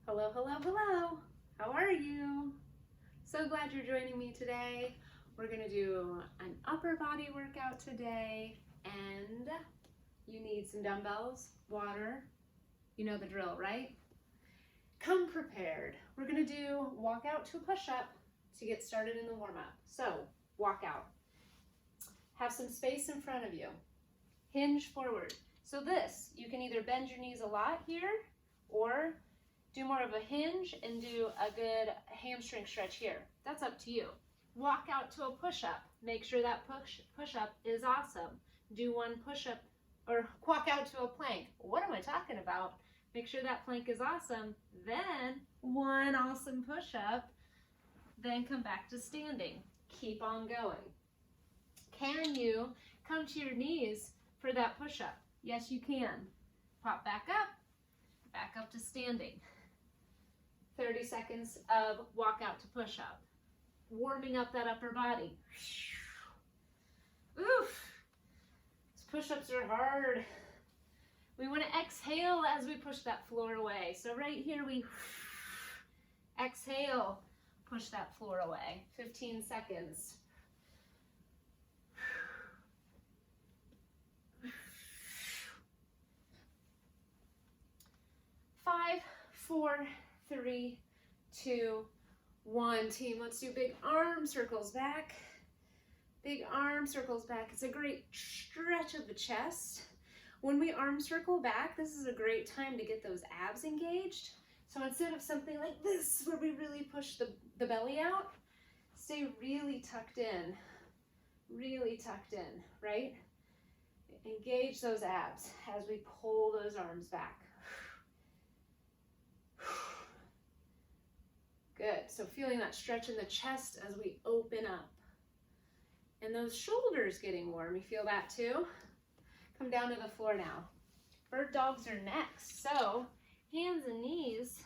Hello, hello, hello. How are you? So glad you're joining me today. We're gonna do an upper body workout today, and you need some dumbbells, water. You know the drill, right? Come prepared. We're gonna do walk out to a push-up to get started in the warm-up. So, walk out. Have some space in front of you. Hinge forward. So this, you can either bend your knees a lot here, or do more of a hinge and do a good hamstring stretch here. That's up to you. Walk out to a push-up. Make sure that push-up is awesome. Do one push-up, or walk out to a plank. What am I talking about? Make sure that plank is awesome. Then one awesome push-up. Then come back to standing. Keep on going. Can you come to your knees for that push-up? Yes, you can. Pop back up to standing. 30 seconds of walk out to push up. Warming up that upper body. Oof. These push-ups are hard. We want to exhale as we push that floor away. So right here we exhale, push that floor away. 15 seconds. 5, 4, 3, 2, 1. Team, let's do big arm circles back. Big arm circles back. It's a great stretch of the chest. When we arm circle back, this is a great time to get those abs engaged. So instead of something like this, where we really push the belly out, stay really tucked in, right? Engage those abs as we pull those arms back. Good, so feeling that stretch in the chest as we open up. And those shoulders getting warm, you feel that too? Come down to the floor now. Bird dogs are next. So, hands and knees,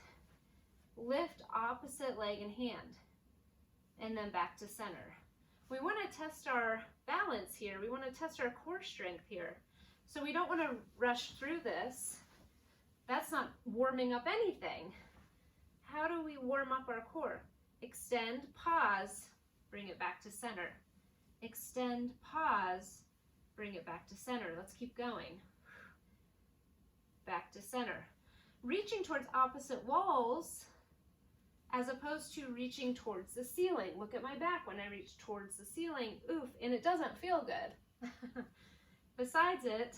lift opposite leg and hand, and then back to center. We want to test our balance here. We want to test our core strength here. So we don't want to rush through this. That's not warming up anything. How do we warm up our core? Extend, pause, bring it back to center. Extend, pause, bring it back to center. Let's keep going. Back to center. Reaching towards opposite walls as opposed to reaching towards the ceiling. Look at my back when I reach towards the ceiling. Oof, and it doesn't feel good. Besides it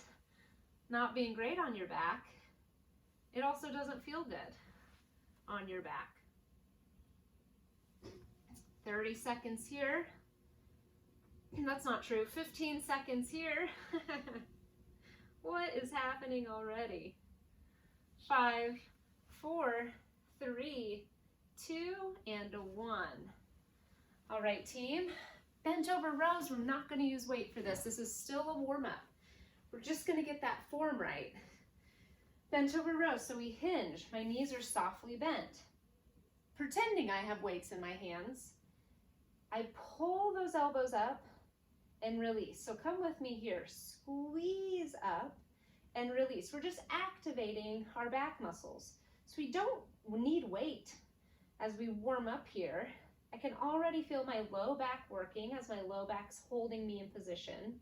not being great on your back, it also doesn't feel good on your back. 30 seconds here. That's not true. 15 seconds here. What is happening already? 5, 4, 3, 2, and 1. All right, team. Bent over rows. We're not going to use weight for this. This is still a warm-up. We're just going to get that form right. Bent over rows, so we hinge. My knees are softly bent. Pretending I have weights in my hands. I pull those elbows up and release. So come with me here. Squeeze up and release. We're just activating our back muscles. So we don't need weight as we warm up here. I can already feel my low back working as my low back's holding me in position.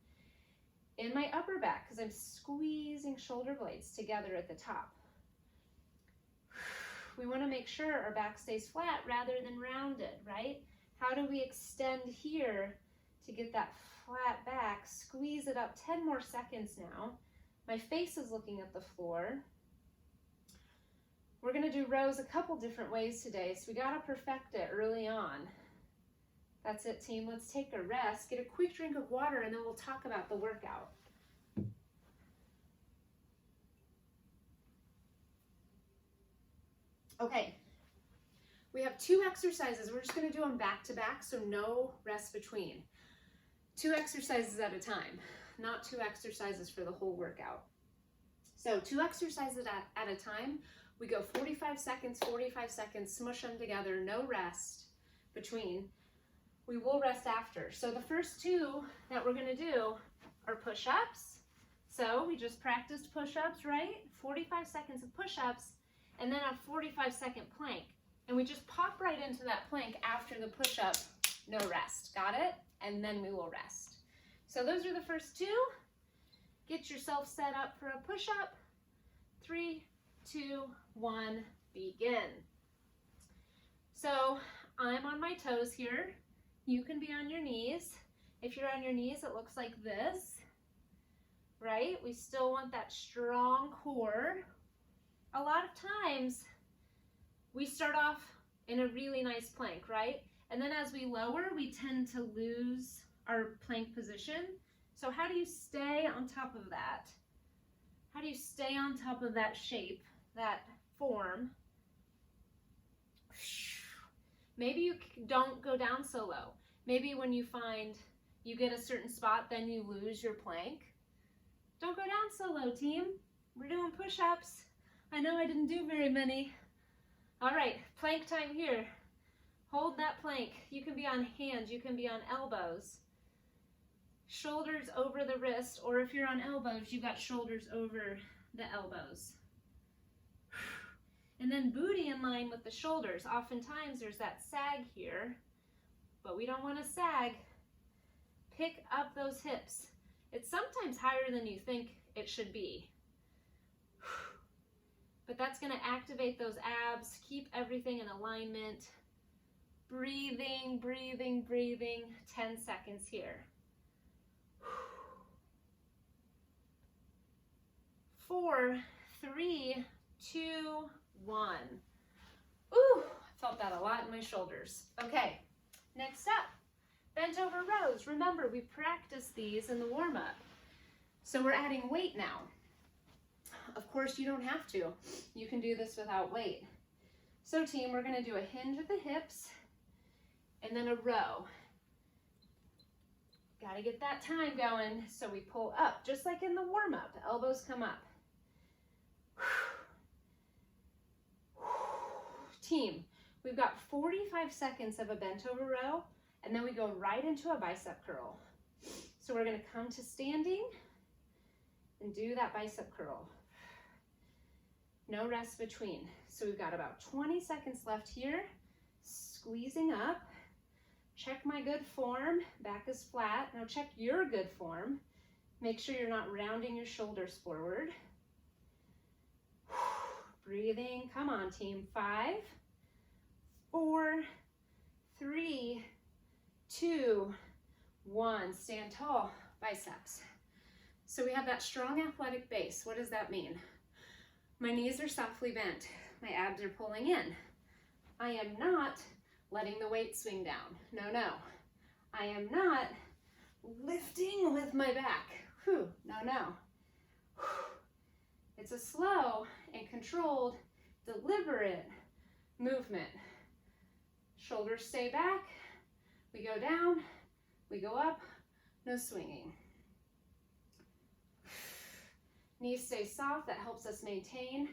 In my upper back, because I'm squeezing shoulder blades together at the top. We want to make sure our back stays flat rather than rounded, right? How do we extend here to get that flat back? Squeeze it up. 10 more seconds now. My face is looking at the floor. We're going to do rows a couple different ways today, so we got to perfect it early on. That's it, team. Let's take a rest, get a quick drink of water, and then we'll talk about the workout. Okay, we have 2 exercises. We're just going to do them back to back, so no rest between. 2 exercises at a time, not 2 exercises for the whole workout. So 2 exercises at a time. We go 45 seconds, smush them together, no rest between. We will rest after. So the first 2 that we're going to do are push-ups. So we just practiced push-ups, right? 45 seconds of push-ups, and then a 45-second plank. And we just pop right into that plank after the push-up, no rest. Got it? And then we will rest. So those are the first two. Get yourself set up for a push-up. 3, 2, 1, begin. So I'm on my toes here. You can be on your knees. If you're on your knees, it looks like this, right? We still want that strong core. A lot of times we start off in a really nice plank, right? And then as we lower, we tend to lose our plank position. So how do you stay on top of that? How do you stay on top of that shape, that form? Maybe you don't go down so low. Maybe when you find you get a certain spot, then you lose your plank. Don't go down so low, team. We're doing push-ups. I know I didn't do very many. All right, plank time here. Hold that plank. You can be on hands, you can be on elbows. Shoulders over the wrist, or if you're on elbows, you got shoulders over the elbows. And then booty in line with the shoulders. Oftentimes there's that sag here, but we don't want to sag. Pick up those hips. It's sometimes higher than you think it should be. But that's going to activate those abs, keep everything in alignment. Breathing, breathing, breathing. 10 seconds here. 4, 3, 2, 1. Ooh, I felt that a lot in my shoulders. Okay, next up, bent over rows. Remember, we practiced these in the warm-up. So we're adding weight now. Of course, you don't have to. You can do this without weight. So team, we're gonna do a hinge at the hips and then a row. Gotta get that time going. So we pull up, just like in the warm-up. Elbows come up. Team, we've got 45 seconds of a bent over row, and then we go right into a bicep curl. So we're gonna come to standing and do that bicep curl. No rest between. So we've got about 20 seconds left here. Squeezing up. Check my good form. Back is flat. Now check your good form. Make sure you're not rounding your shoulders forward. Breathing. Come on, team. 5, 4, 3, 2, 1. Stand tall. Biceps. So we have that strong athletic base. What does that mean? My knees are softly bent. My abs are pulling in. I am not letting the weight swing down. No, no. I am not lifting with my back. Whew. No, no. It's a slow and controlled, deliberate movement. Shoulders stay back. We go down. We go up. No swinging. Knees stay soft. That helps us maintain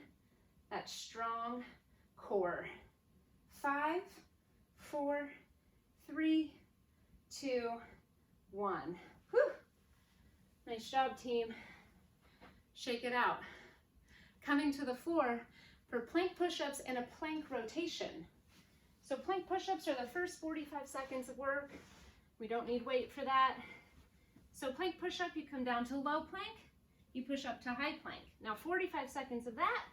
that strong core. 5, 4, 3, 2, 1. Whew. Nice job, team. Shake it out. Coming to the floor for plank push-ups and a plank rotation. So plank push-ups are the first 45 seconds of work. We don't need weight for that. So plank push-up, you come down to low plank. You push up to high plank. Now 45 seconds of that,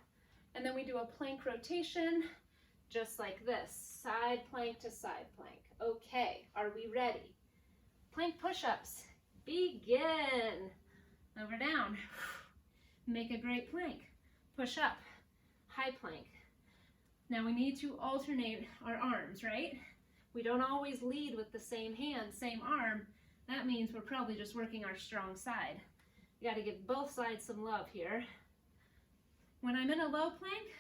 and then we do a plank rotation, just like this, side plank to side plank. Okay, are we ready? Plank push-ups, begin. Over, down. Make a great plank. Push up, high plank. Now we need to alternate our arms, right? We don't always lead with the same hand, same arm. That means we're probably just working our strong side. You got to give both sides some love here. When I'm in a low plank,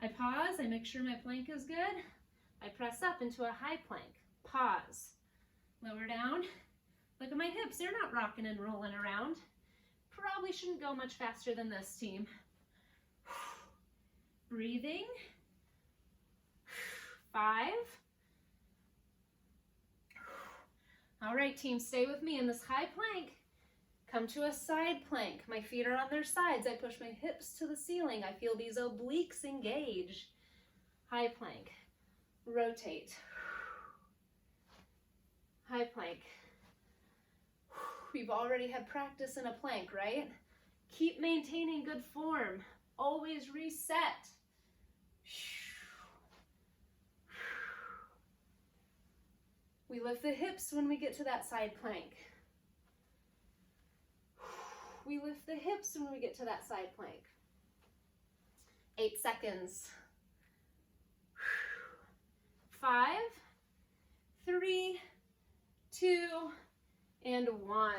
I pause, I make sure my plank is good. I press up into a high plank, pause. Lower down. Look at my hips, they're not rocking and rolling around. Probably shouldn't go much faster than this, team. Breathing. 5. All right, team, stay with me in this high plank. Come to a side plank. My feet are on their sides. I push my hips to the ceiling. I feel these obliques engage. High plank. Rotate. High plank. We've already had practice in a plank, right? Keep maintaining good form. Always reset. We lift the hips when we get to that side plank. We lift the hips when we get to that side plank. 8 seconds. 5, 3, 2, and 1.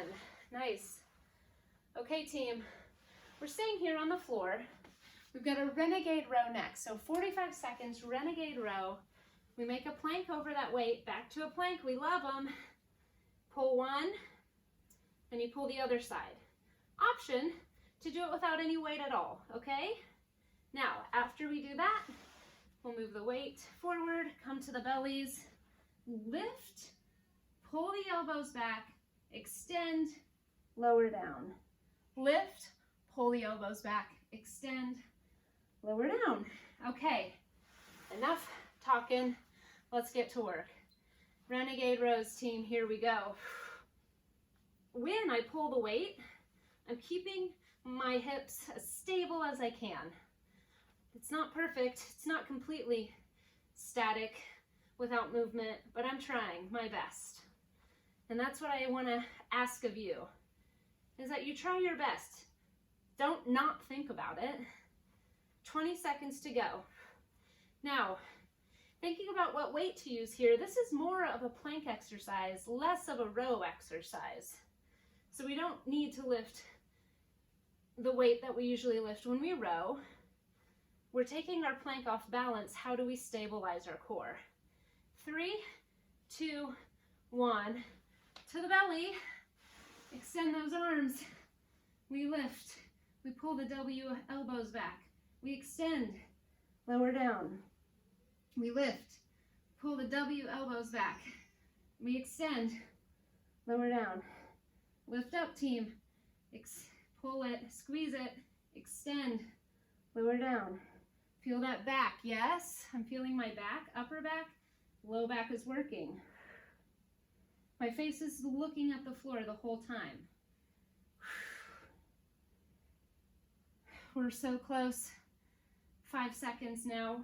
Nice. Okay, team. We're staying here on the floor. We've got a renegade row next. So 45 seconds, renegade row. We make a plank over that weight. Back to a plank. We love them. Pull one, and you pull the other side. Option to do it without any weight at all, okay? Now, after we do that, we'll move the weight forward, come to the bellies, lift, pull the elbows back, extend, lower down. Lift, pull the elbows back, extend, lower down. Okay, enough talking. Let's get to work. Renegade rows, team, here we go. When I pull the weight, I'm keeping my hips as stable as I can. It's not perfect, it's not completely static without movement, but I'm trying my best. And that's what I want to ask of you, is that you try your best. Don't not think about it. 20 seconds to go. Now, thinking about what weight to use here, this is more of a plank exercise, less of a row exercise. So we don't need to lift the weight that we usually lift when we row. We're taking our plank off balance. How do we stabilize our core? 3, 2, 1. To the belly. Extend those arms. We lift. We pull the W elbows back. We extend. Lower down. We lift. Pull the W elbows back. We extend. Lower down. Lift up, team. Pull it, squeeze it, extend, lower down. Feel that back, yes? I'm feeling my back, upper back, low back is working. My face is looking at the floor the whole time. We're so close. 5 seconds now.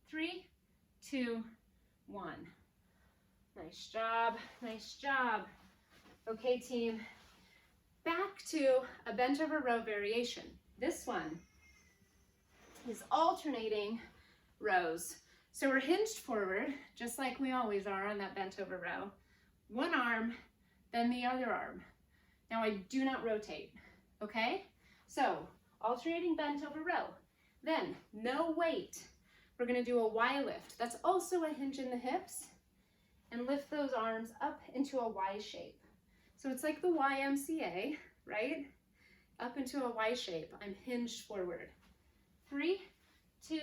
3, 2, 1. Nice job, nice job. Okay, team, back to a bent over row variation. This one is alternating rows. So we're hinged forward, just like we always are on that bent over row. One arm, then the other arm. Now I do not rotate, okay? So alternating bent over row. Then no weight. We're gonna do a Y lift. That's also a hinge in the hips, and lift those arms up into a Y shape. So it's like the YMCA, right? Up into a Y shape. I'm hinged forward. 3, 2,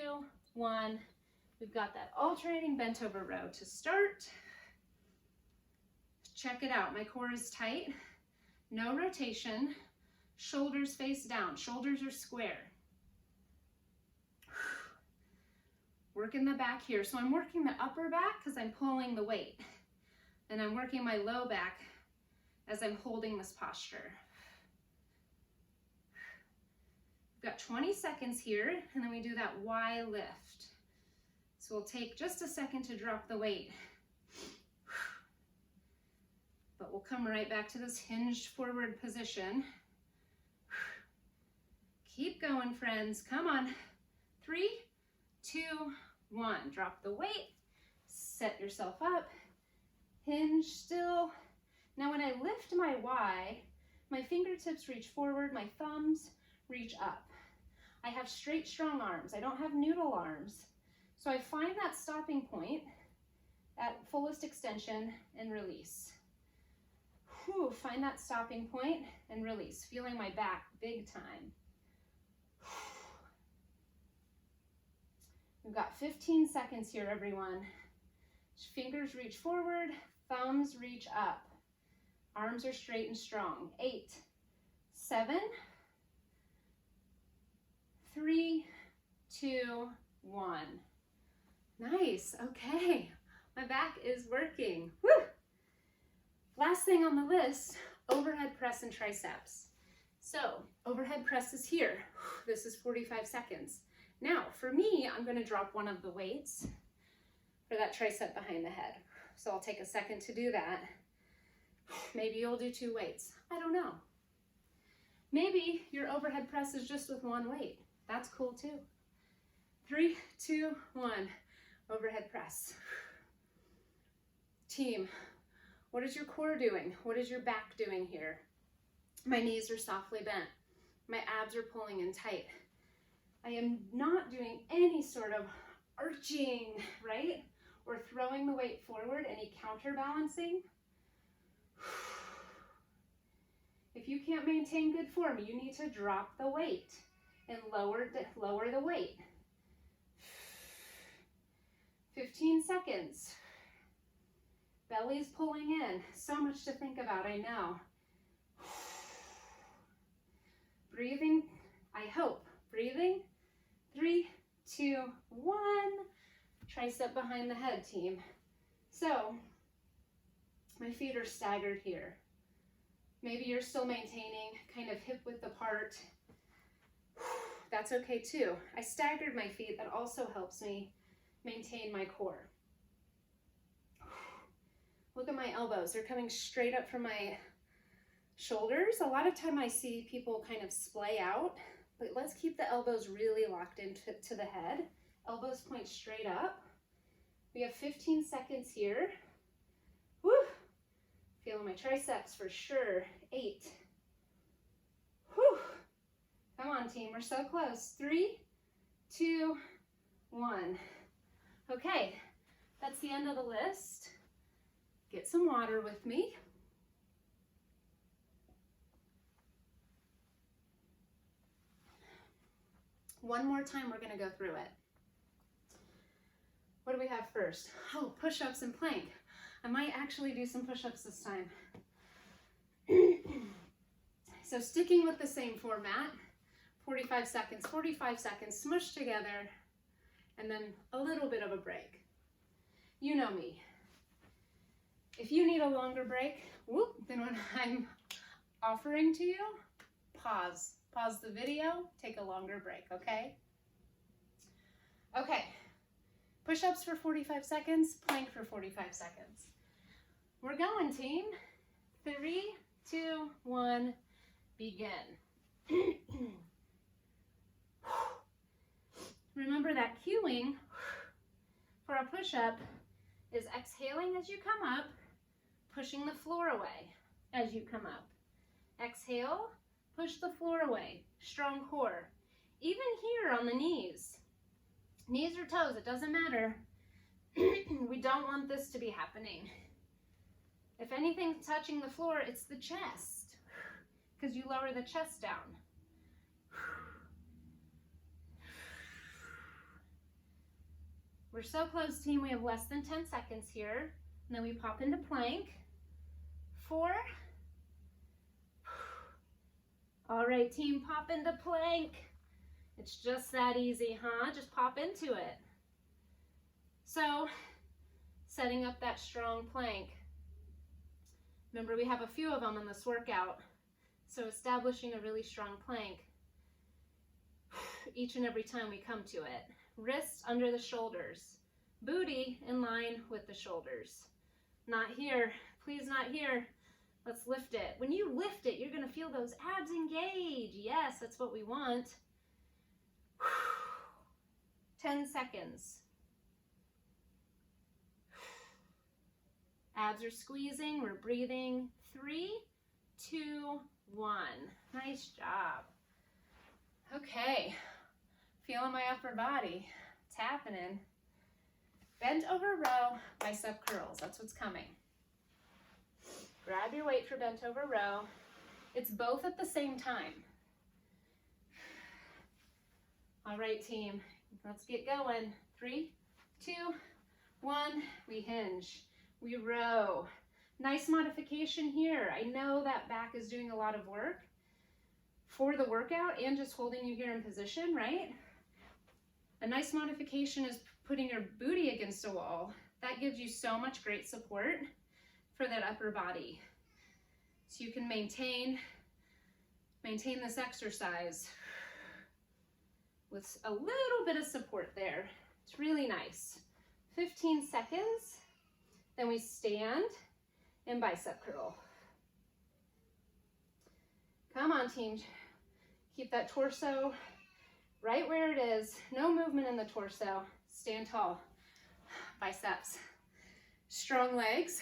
1. We've got that alternating bent over row to start. Check it out. My core is tight. No rotation. Shoulders face down. Shoulders are square. Working the back here. So I'm working the upper back because I'm pulling the weight. And I'm working my low back as I'm holding this posture. We've got 20 seconds here, and then we do that Y lift. So we'll take just a second to drop the weight. But we'll come right back to this hinged forward position. Keep going, friends. Come on. 3, 2, 1. Drop the weight. Set yourself up. Hinge still. Now when I lift my Y, my fingertips reach forward, my thumbs reach up. I have straight, strong arms. I don't have noodle arms. So I find that stopping point at fullest extension and release. Whew, find that stopping point and release. Feeling my back big time. We've got 15 seconds here, everyone. Fingers reach forward, thumbs reach up. Arms are straight and strong. 8, 7, 3, 2, 1. Nice. Okay. My back is working. Woo! Last thing on the list, overhead press and triceps. So overhead press is here. This is 45 seconds. Now for me, I'm going to drop one of the weights for that tricep behind the head. So I'll take a second to do that. Maybe you'll do 2 weights. I don't know. Maybe your overhead press is just with 1 weight. That's cool too. 3, 2, 1. Overhead press. Team, what is your core doing? What is your back doing here? My knees are softly bent. My abs are pulling in tight. I am not doing any sort of arching, right? Or throwing the weight forward, any counterbalancing. If you can't maintain good form, you need to drop the weight and lower the weight. 15 seconds. Belly's pulling in. So much to think about, I know. Breathing, I hope. Breathing. 3, 2, 1. Tricep behind the head, team. So, my feet are staggered here. Maybe you're still maintaining kind of hip width apart. That's okay too. I staggered my feet. That also helps me maintain my core. Look at my elbows. They're coming straight up from my shoulders. A lot of time I see people kind of splay out, but let's keep the elbows really locked into the head. Elbows point straight up. We have 15 seconds here. Woo! Feeling my triceps for sure. 8. Whew. Come on, team. We're so close. 3, 2, 1. Okay, that's the end of the list. Get some water with me. One more time, we're going to go through it. What do we have first? Oh, push-ups and plank. I might actually do some push-ups this time. So sticking with the same format, 45 seconds, smushed together, and then a little bit of a break. You know me. If you need a longer break, whoop, then when I'm offering to you, pause. Pause the video, take a longer break, okay? Okay, push-ups for 45 seconds, plank for 45 seconds. We're going, team. 3, 2, 1, begin. Remember that cueing for a push-up is exhaling as you come up, pushing the floor away as you come up. Exhale, push the floor away, strong core. Even here on the knees or toes, it doesn't matter. We don't want this to be happening. If anything's touching the floor, it's the chest, because you lower the chest down. We're so close, team. We have less than 10 seconds here. And then we pop into plank. 4. All right, team, pop into plank. It's just that easy, huh? Just pop into it. So, setting up that strong plank. Remember, we have a few of them in this workout. So establishing a really strong plank each and every time we come to it. Wrists under the shoulders. Booty in line with the shoulders. Not here. Please not here. Let's lift it. When you lift it, you're going to feel those abs engage. Yes, that's what we want. 10 seconds. Abs are squeezing. We're breathing. 3, 2, 1. Nice job. Okay. Feeling my upper body. It's happening. Bent over row, bicep curls. That's what's coming. Grab your weight for bent over row. It's both at the same time. All right, team. Let's get going. 3, 2, 1. We hinge. We row. Nice modification here. I know that back is doing a lot of work for the workout and just holding you here in position, right? A nice modification is putting your booty against a wall. That gives you so much great support for that upper body. So you can maintain this exercise with a little bit of support there. It's really nice. 15 seconds, then we stand and bicep curl. Come on, team. Keep that torso right where it is. No movement in the torso. Stand tall. Biceps. Strong legs.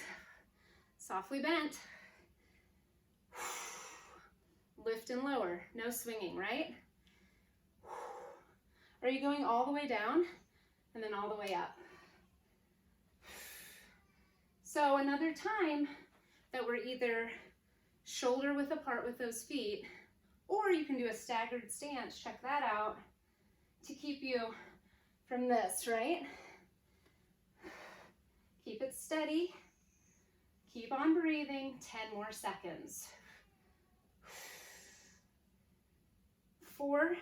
Softly bent. Lift and lower. No swinging, right? Are you going all the way down and then all the way up? So another time that we're either shoulder width apart with those feet, or you can do a staggered stance, check that out, to keep you from this, right? Keep it steady. Keep on breathing. 10 more seconds. 4,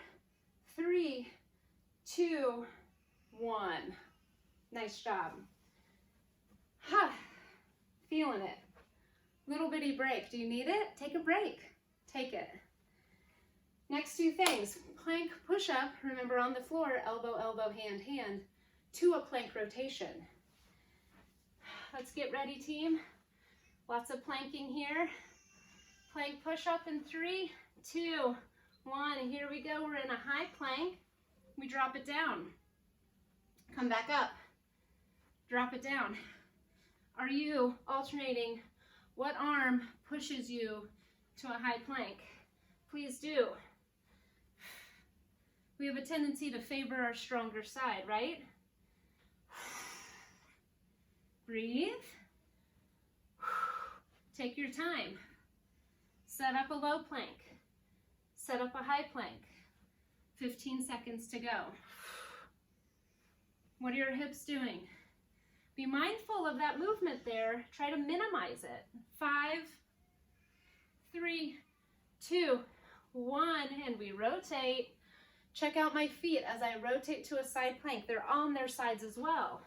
3, 2, 1. Nice job. Ha! Feeling it. Little bitty break. Do you need it? Take a break. Take it. Next two things. Plank push-up. Remember, on the floor, elbow, elbow, hand, hand, to a plank rotation. Let's get ready, team. Lots of planking here. Plank push-up in 3, 2, 1. And here we go. We're in a high plank. We drop it down. Come back up. Drop it down. Are you alternating what arm pushes you to a high plank? Please do. We have a tendency to favor our stronger side, right? Breathe. Take your time. Set up a low plank. Set up a high plank. 15 seconds to go. What are your hips doing? Be mindful of that movement there. Try to minimize it. 5, 3, 2, 1, and we rotate. Check out my feet as I rotate to a side plank. They're on their sides as well.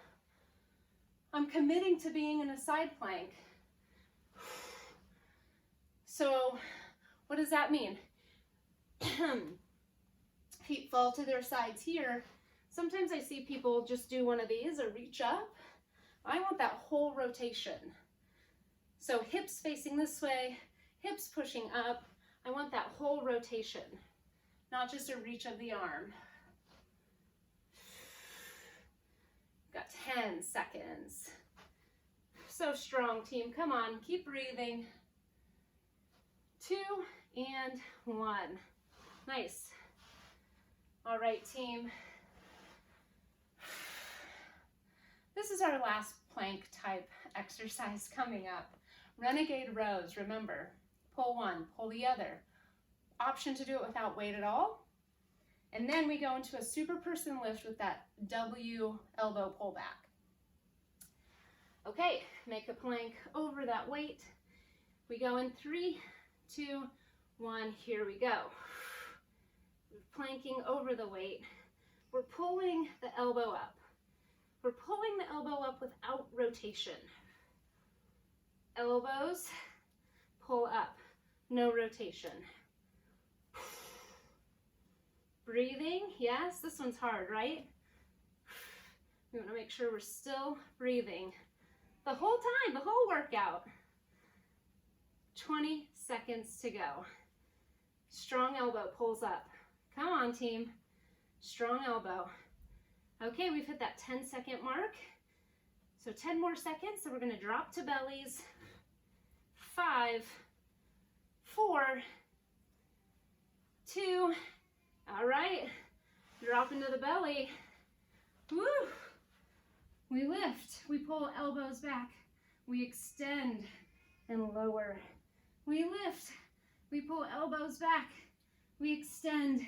I'm committing to being in a side plank. So what does that mean? Feet fall to their sides here. Sometimes I see people just do one of these or reach up. I want that whole rotation. So hips facing this way, hips pushing up. I want that whole rotation, not just a reach of the arm. Got 10 seconds. So strong, team. Come on, keep breathing. 2 and 1. Nice. All right, team. This is our last plank type exercise coming up. Renegade rows, remember, pull one, pull the other. Option to do it without weight at all. And then we go into a super person lift with that W elbow pull back. Okay, make a plank over that weight. We go in 3, 2, 1, here we go. We're planking over the weight. We're pulling the elbow up. We're pulling the elbow up without rotation. Elbows, pull up, no rotation. Breathing, yes, this one's hard, right? We want to make sure we're still breathing the whole time, the whole workout. 20 seconds to go. Strong elbow pulls up. Come on, team. Strong elbow. Okay, we've hit that 10-second mark. So 10 more seconds, so we're going to drop to bellies. 5, 4, 2, all right, drop into the belly. Woo! We lift, we pull elbows back, we extend and lower. We lift, we pull elbows back, we extend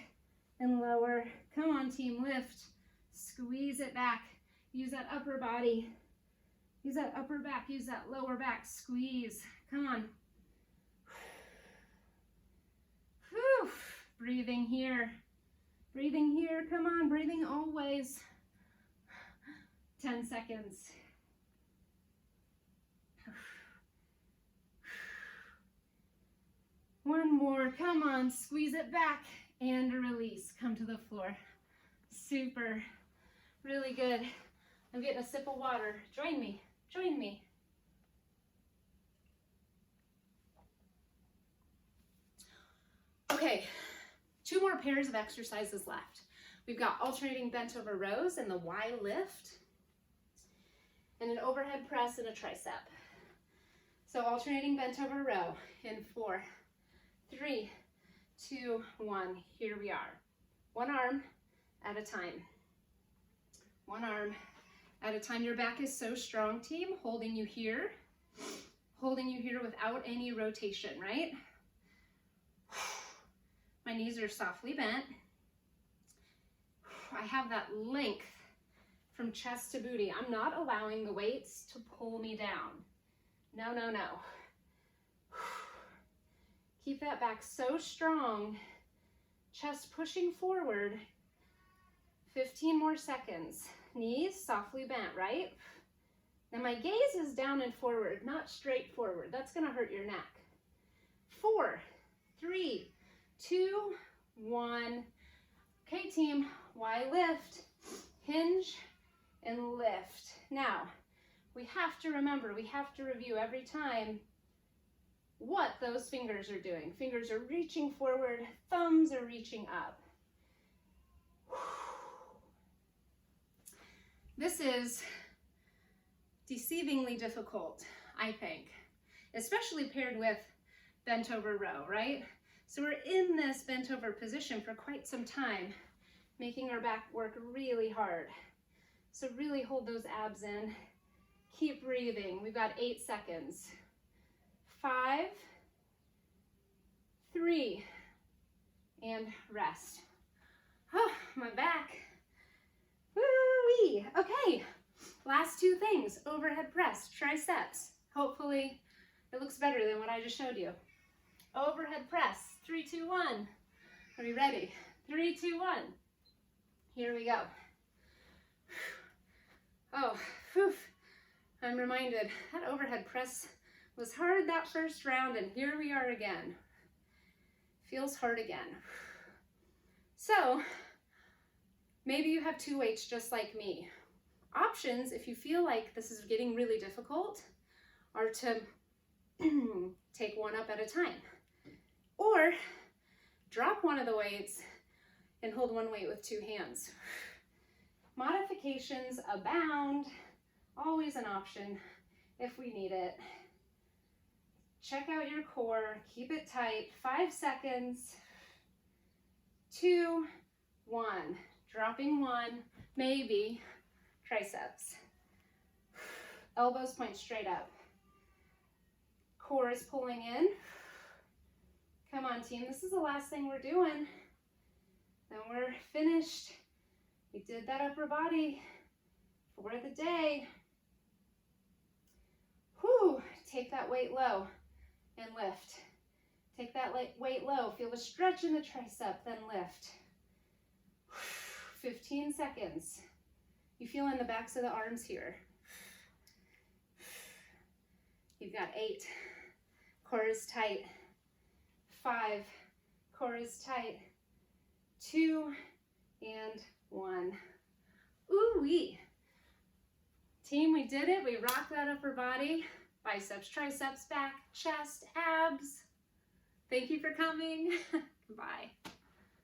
and lower. Come on, team, lift. Squeeze it back. Use that upper body Use that upper back, use that lower back, squeeze. Come on. Whew. Breathing here. Breathing here, come on, breathing always. 10 seconds. One more, come on, squeeze it back and release. Come to the floor. Super, really good. I'm getting a sip of water. Join me, join me. Okay, 2 more pairs of exercises left. We've got alternating bent over rows and the Y lift, and an overhead press and a tricep. So alternating bent over row in 4, 3, 2, 1. Here we are. One arm at a time. One arm at a time. Your back is so strong, team, holding you here without any rotation, right? My knees are softly bent. I have that length from chest to booty. I'm not allowing the weights to pull me down. No, no, no. Keep that back so strong. Chest pushing forward. 15 more seconds. Knees softly bent, right? Now my gaze is down and forward, not straight forward. That's gonna hurt your neck. 4, 3, 2, 1. Okay, team, Y lift, hinge, and lift. Now, we have to remember, we have to review every time what those fingers are doing. Fingers are reaching forward, thumbs are reaching up. This is deceivingly difficult, I think, especially paired with bent over row, right? So we're in this bent over position for quite some time, making our back work really hard. So really hold those abs in. Keep breathing. We've got 8 seconds. 5, 3, and rest. Oh, my back. Woo-wee. Okay, last 2 things. Overhead press, triceps. Hopefully it looks better than what I just showed you. Overhead press, 3, 2, 1. Are we ready? 3, 2, 1. Here we go. Oh, whew. I'm reminded that overhead press was hard that first round, and here we are again. Feels hard again. So maybe you have 2 weights just like me. Options, if you feel like this is getting really difficult, are to take one up at a time. Or drop one of the weights and hold one weight with 2 hands. Modifications abound, always an option if we need it. Check out your core, keep it tight. 5 seconds. 2, 1. Dropping 1, maybe triceps. Elbows point straight up. Core is pulling in. Come on, team, this is the last thing we're doing. Then we're finished. We did that upper body for the day. Whew, take that weight low and lift. Take that weight low, feel the stretch in the tricep, then lift. 15 seconds. You feel in the backs of the arms here. You've got 8. Core is tight. 5. Core is tight. 2 and 1. Ooh-wee. Team, we did it. We rocked that upper body. Biceps, triceps, back, chest, abs. Thank you for coming. Bye.